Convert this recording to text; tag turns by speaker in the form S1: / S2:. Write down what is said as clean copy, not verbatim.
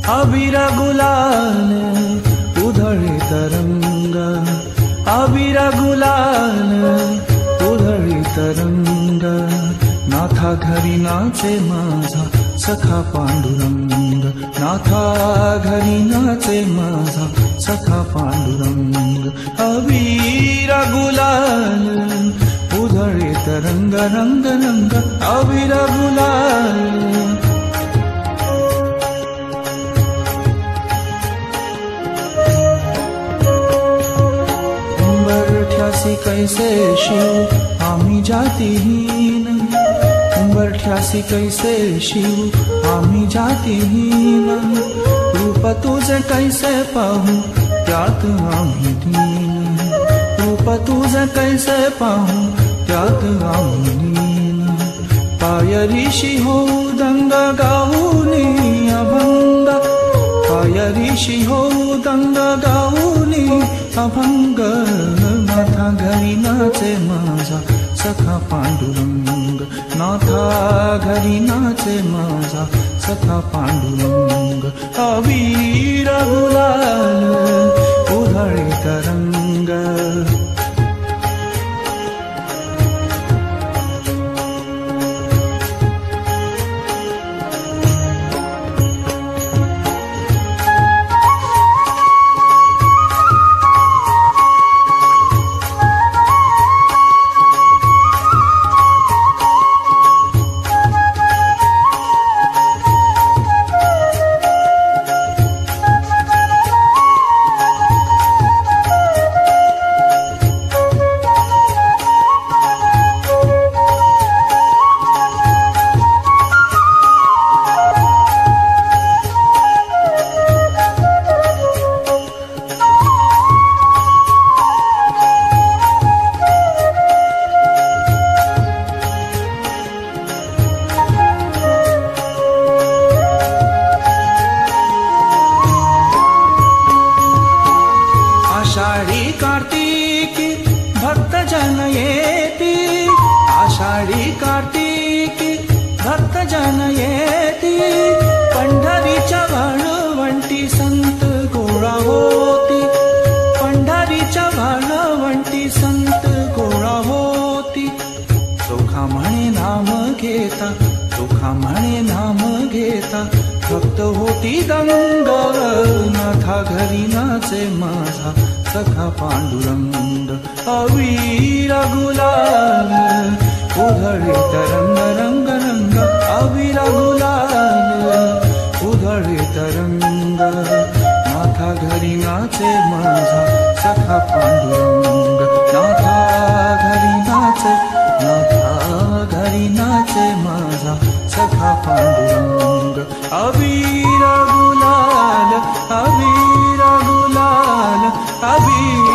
S1: अबीर गुलाल उधळे तरंग, अबीर गुलाल उधळे तरंग, नाथा घरी नाचे माझा सखा पांडुरंग, नाथा घरी नाचे माझा सखा पांडुरंग। अबीर गुलाल उधळे तरंग, रंग रंग अबीर गुलाल। उंबरठ्यासी कैसे शिव आम्ही जातीहीन, उंबरठ्यासी कैसे शिव आम्ही जातीहीन, रूप तुझे कैसे पाहू त्यात आम्ही दीन, रूप तुझे कैसे पाहू त्यात आम्ही दीन। पायरीशी होऊ दंग गाऊनी अभंग, पायरीशी होऊ दंग गाऊनी अभंग, नाथा घरी नाचे माझा सखा पांडुरंग, नाथा घरी नाचे माझा सखा पांडुरंग। अबीर गुलाल उधळे तरंग, आषाढी कार्तिकी भक्त जन येती, आषाढी कार्तिकी भक्त जन येती, पंढरीच्या वाळवंटी संत गोळा होती, पंढरीच्या वाळवंटी संत गोळा होती। चोखा म्हणे नाम घेता, चोखा म्हणे नाम घेता, भक्त होती दंग, नाथा घरी नाचे माझा सखा पांडुरंग। अबीर गुलाल उधळे तरंग, रंग रंग अबीर गुलाल उधळे तरंग, नाथा घरी नाचे माझा सखा पांडुरंग, नाथा घरी नाचे, नाथा घरी नाचे माझा सखा पांडुरंग। अबीर गुलाल, अबीर गुलाल, अबीर